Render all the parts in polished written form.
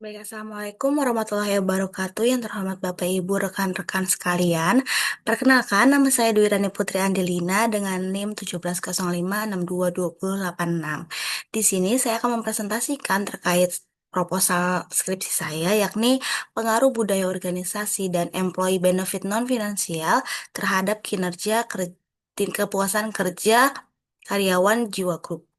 Baik, Assalamualaikum warahmatullahi wabarakatuh. Yang terhormat Bapak Ibu, rekan-rekan sekalian. Perkenalkan, nama saya Dwi Rani Putri Andelina dengan NIM 1705622086. Di sini saya akan mempresentasikan terkait proposal skripsi saya, yakni pengaruh budaya organisasi dan employee benefit non-finansial terhadap kinerja kepuasan kerja karyawan Jiwa Group.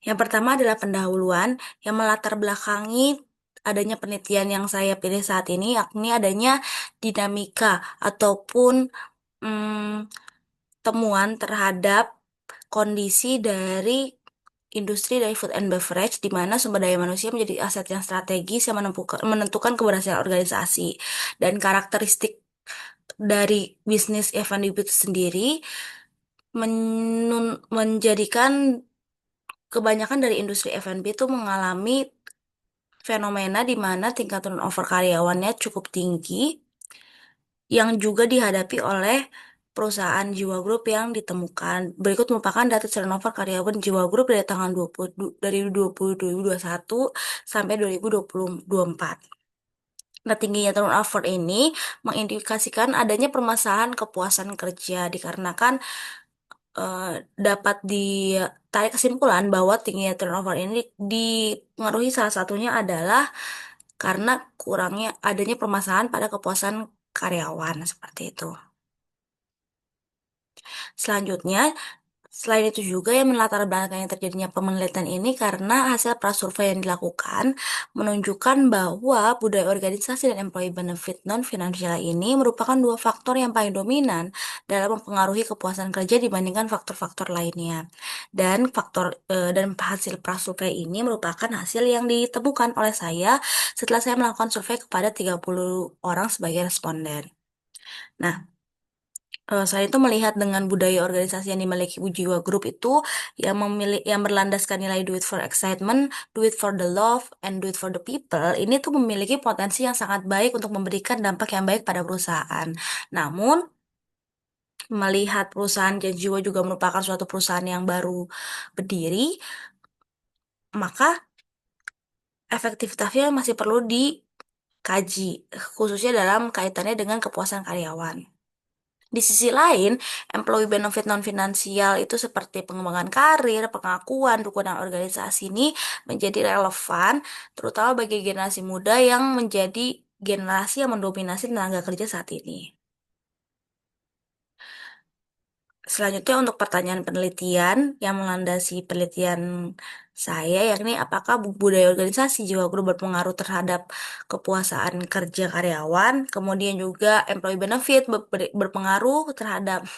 Yang pertama adalah pendahuluan yang melatar belakangi adanya penelitian yang saya pilih saat ini, yakni adanya dinamika ataupun mm, temuan terhadap kondisi dari industri dari food and beverage, di mana sumber daya manusia menjadi aset yang strategis yang menentukan keberhasilan organisasi. Dan karakteristik dari bisnis F&B itu sendiri menjadikan kebanyakan dari industri F&B itu mengalami fenomena di mana tingkat turnover karyawannya cukup tinggi yang juga dihadapi oleh perusahaan Jiwa Group yang ditemukan. Berikut merupakan data turnover karyawan Jiwa Group dari tanggal 2021 sampai 2024. Nah, tingginya turnover ini mengindikasikan adanya permasalahan kepuasan kerja dikarenakan eh, dapat ditarik kesimpulan bahwa tingginya turnover ini dipengaruhi salah satunya adalah karena kurangnya adanya permasalahan pada kepuasan karyawan seperti itu. Selanjutnya, selain itu juga yang melatar belakangnya terjadinya penelitian ini karena hasil prasurvei yang dilakukan menunjukkan bahwa budaya organisasi dan employee benefit non-finansial ini merupakan dua faktor yang paling dominan dalam mempengaruhi kepuasan kerja dibandingkan faktor-faktor lainnya. Dan hasil prasurvei ini merupakan hasil yang ditemukan oleh saya setelah saya melakukan survei kepada 30 orang sebagai responden. Nah, selain itu melihat dengan budaya organisasi yang dimiliki Ujiwa Group itu yang berlandaskan nilai do it for excitement, do it for the love, and do it for the people, ini tuh memiliki potensi yang sangat baik untuk memberikan dampak yang baik pada perusahaan. Namun, melihat perusahaan Jiwa juga merupakan suatu perusahaan yang baru berdiri, maka efektivitasnya masih perlu dikaji, khususnya dalam kaitannya dengan kepuasan karyawan. Di sisi lain, employee benefit non-finansial itu seperti pengembangan karir, pengakuan, dukungan organisasi ini menjadi relevan, terutama bagi generasi muda yang menjadi generasi yang mendominasi tenaga kerja saat ini. Selanjutnya untuk pertanyaan penelitian yang melandasi penelitian saya, yakni apakah budaya organisasi Jiwa Group berpengaruh terhadap kepuasan kerja karyawan, kemudian juga employee benefit berpengaruh terhadap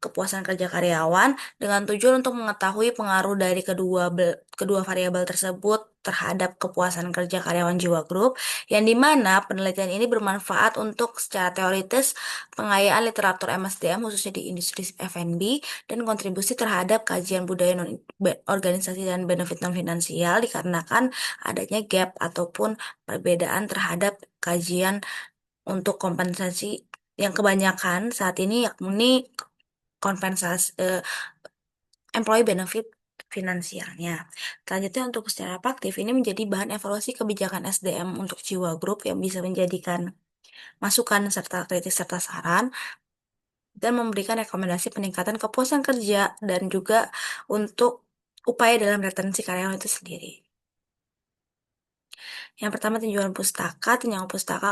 kepuasan kerja karyawan dengan tujuan untuk mengetahui pengaruh dari kedua variabel tersebut terhadap kepuasan kerja karyawan Jiwa Group, yang dimana penelitian ini bermanfaat untuk secara teoritis pengayaan literatur MSDM khususnya di industri F&B dan kontribusi terhadap kajian budaya organisasi dan benefit non finansial dikarenakan adanya gap ataupun perbedaan terhadap kajian untuk kompensasi yang kebanyakan saat ini, yakni kompensasi employee benefit finansialnya. Selanjutnya untuk secara praktif ini menjadi bahan evaluasi kebijakan SDM untuk Jiwa Group yang bisa menjadikan masukan serta kritik serta saran dan memberikan rekomendasi peningkatan kepuasan kerja dan juga untuk upaya dalam retensi karyawan itu sendiri. Yang pertama, tinjauan pustaka,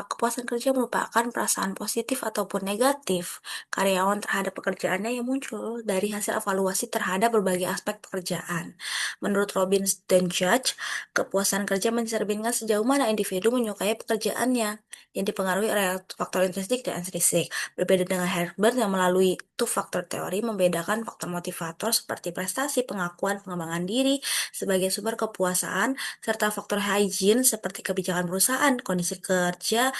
kepuasan kerja merupakan perasaan positif ataupun negatif karyawan terhadap pekerjaannya yang muncul dari hasil evaluasi terhadap berbagai aspek pekerjaan. Menurut Robbins dan Judge, kepuasan kerja mencerminkan sejauh mana individu menyukai pekerjaannya yang dipengaruhi oleh faktor intrinsik dan ekstrinsik. Berbeda dengan Herbert yang melalui two-factor teori membedakan faktor motivator seperti prestasi, pengakuan, pengembangan diri sebagai sumber kepuasan serta faktor hygiene seperti kebijakan perusahaan, kondisi kerja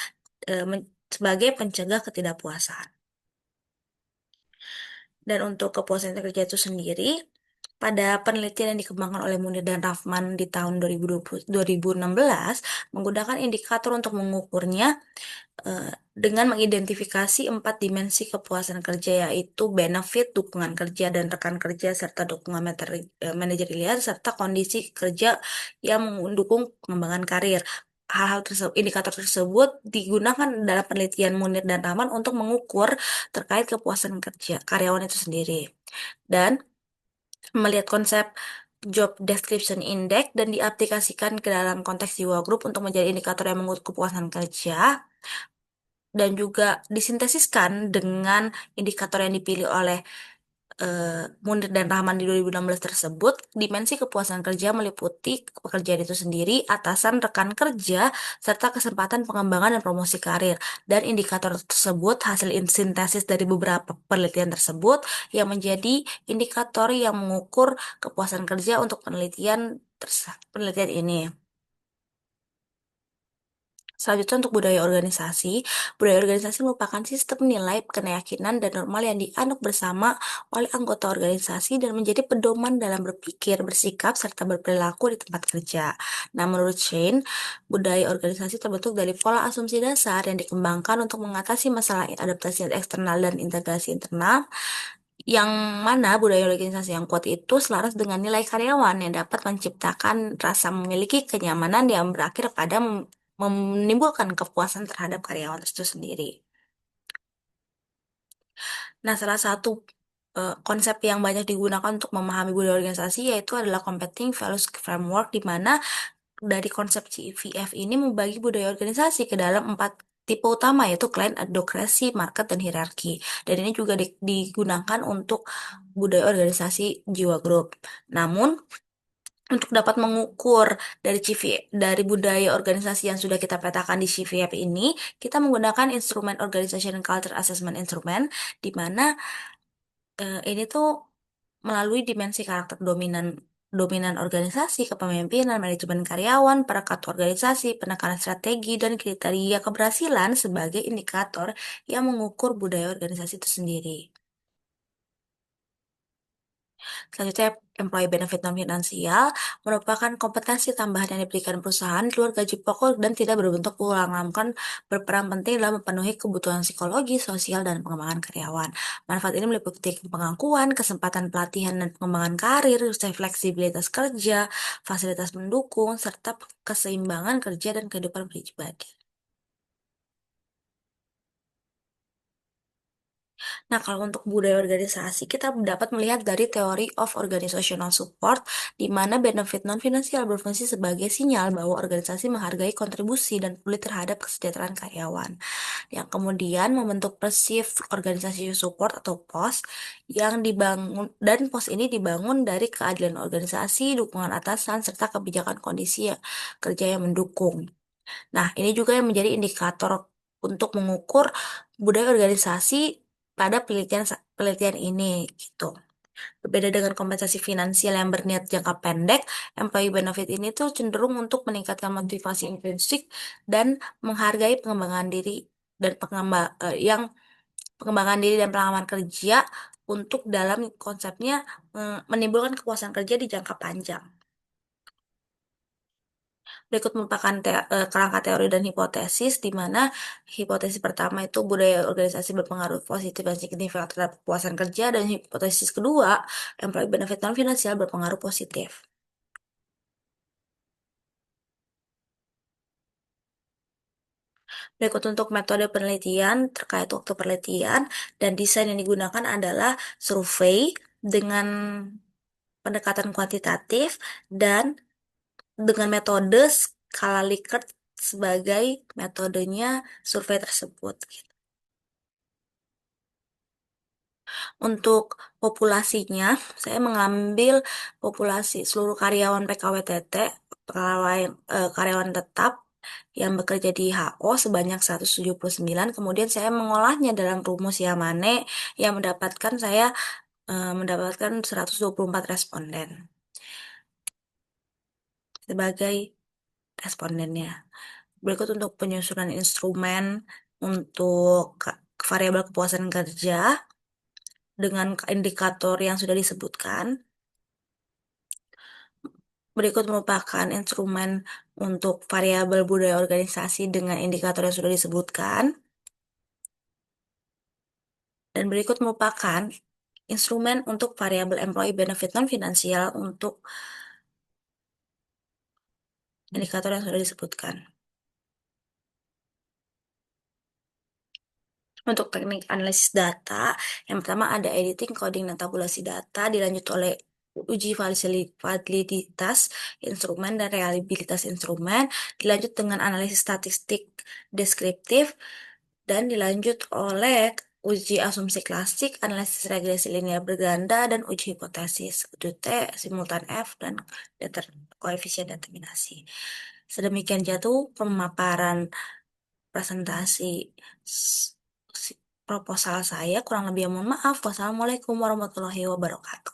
sebagai pencegah ketidakpuasan. Dan untuk kepuasan kerja itu sendiri, pada penelitian yang dikembangkan oleh Munir dan Rahman di tahun 2020, 2016 menggunakan indikator untuk mengukurnya eh, dengan mengidentifikasi 4 dimensi kepuasan kerja yaitu benefit, dukungan kerja dan rekan kerja serta dukungan manajerial serta kondisi kerja yang mendukung pengembangan karir. Hal-hal tersebut, indikator tersebut digunakan dalam penelitian Munir dan Rahman untuk mengukur terkait kepuasan kerja karyawan itu sendiri. Dan melihat konsep job description index dan diaplikasikan ke dalam konteks jiwa grup untuk menjadi indikator yang mengukur kepuasan kerja dan juga disintesiskan dengan indikator yang dipilih oleh eh, Munir dan Rahman di 2016 tersebut. Dimensi kepuasan kerja meliputi pekerjaan itu sendiri, atasan, rekan kerja, serta kesempatan pengembangan dan promosi karir. Dan indikator tersebut hasil sintesis dari beberapa penelitian tersebut yang menjadi indikator yang mengukur kepuasan kerja untuk penelitian ini. Selanjutnya untuk budaya organisasi merupakan sistem nilai, keyakinan, dan normal yang dianut bersama oleh anggota organisasi dan menjadi pedoman dalam berpikir, bersikap, serta berperilaku di tempat kerja. Nah, menurut Shane, budaya organisasi terbentuk dari pola asumsi dasar yang dikembangkan untuk mengatasi masalah adaptasi eksternal dan integrasi internal, yang mana budaya organisasi yang kuat itu selaras dengan nilai karyawan yang dapat menciptakan rasa memiliki kenyamanan yang berakhir pada menimbulkan kepuasan terhadap karyawan itu sendiri. Nah, salah satu konsep yang banyak digunakan untuk memahami budaya organisasi yaitu adalah Competing Values Framework, di mana dari konsep CVF ini membagi budaya organisasi ke dalam 4 tipe utama yaitu client advocacy, market, dan hierarki. Dan ini juga digunakan untuk budaya organisasi jiwa grup. Namun, untuk dapat mengukur dari budaya organisasi yang sudah kita petakan di CVF ini, kita menggunakan instrumen Organization Culture Assessment Instrument, di mana ini tuh melalui dimensi karakter dominan dominan organisasi, kepemimpinan, manajemen karyawan, perekat organisasi, penekanan strategi, dan kriteria keberhasilan sebagai indikator yang mengukur budaya organisasi itu sendiri. Selanjutnya, employee benefit non-finansial merupakan kompetensi tambahan yang diberikan perusahaan di luar gaji pokok dan tidak berbentuk uang-uangkan, berperan penting dalam memenuhi kebutuhan psikologi, sosial, dan pengembangan karyawan. Manfaat ini meliputi pengakuan, kesempatan pelatihan dan pengembangan karir, fleksibilitas kerja, fasilitas mendukung, serta keseimbangan kerja dan kehidupan pribadi. Nah, kalau untuk budaya organisasi, kita dapat melihat dari teori of organizational support, di mana benefit non-finansial berfungsi sebagai sinyal bahwa organisasi menghargai kontribusi dan peduli terhadap kesejahteraan karyawan. Yang kemudian membentuk perceived organization support atau POS, yang dibangun, dan POS ini dibangun dari keadilan organisasi, dukungan atasan, serta kebijakan kondisi kerja yang mendukung. Nah, ini juga yang menjadi indikator untuk mengukur budaya organisasi pada penelitian ini gitu. Berbeda dengan kompensasi finansial yang berniat jangka pendek, employee benefit ini tuh cenderung untuk meningkatkan motivasi intrinsik dan menghargai pengembangan diri dan yang pengembangan diri dan pengalaman kerja untuk dalam konsepnya menimbulkan kepuasan kerja di jangka panjang. Berikut merupakan kerangka teori dan hipotesis, di mana hipotesis pertama itu budaya organisasi berpengaruh positif dan signifikan terhadap kepuasan kerja, dan hipotesis kedua, employee benefit non finansial berpengaruh positif. Berikut untuk metode penelitian terkait waktu penelitian dan desain yang digunakan adalah survei dengan pendekatan kuantitatif dan dengan metode skala Likert sebagai metodenya survei tersebut. Untuk populasinya, saya mengambil populasi seluruh karyawan PKWTT, karyawan tetap yang bekerja di HO sebanyak 179. Kemudian saya mengolahnya dalam rumus Yamane yang mendapatkan 124 responden sebagai respondennya. Berikut untuk penyusunan instrumen untuk variabel kepuasan kerja dengan indikator yang sudah disebutkan. Berikut merupakan instrumen untuk variabel budaya organisasi dengan indikator yang sudah disebutkan. Dan berikut merupakan instrumen untuk variabel employee benefit non-finansial untuk indikator yang sudah disebutkan. Untuk teknik analisis data, yang pertama ada editing, coding, dan tabulasi data, dilanjut oleh uji validitas instrumen dan reliabilitas instrumen, dilanjut dengan analisis statistik deskriptif, dan dilanjut oleh uji asumsi klasik, analisis regresi linear berganda, dan uji hipotesis, UT, simultan F, dan koefisien determinasi. Sedemikian jatuh pemaparan presentasi s- proposal saya. Kurang lebih mohon maaf. Wassalamualaikum warahmatullahi wabarakatuh.